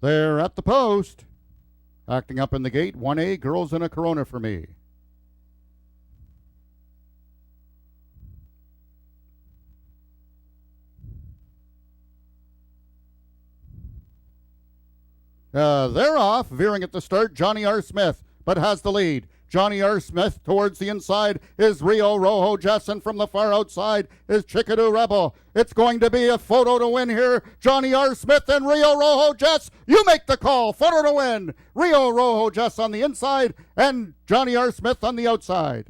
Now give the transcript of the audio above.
They're at the post. Acting up in the gate, 1A, Girls in a Corona for me. They're off, veering at the start, Johnny R. Smith, but has the lead. Johnny R. Smith towards the inside is Rio Rojo Jess, and from the far outside is Chickadoo Rebel. It's going to be a photo to win here. Johnny R. Smith and Rio Rojo Jess. You make the call. Photo to win. Rio Rojo Jess on the inside and Johnny R. Smith on the outside.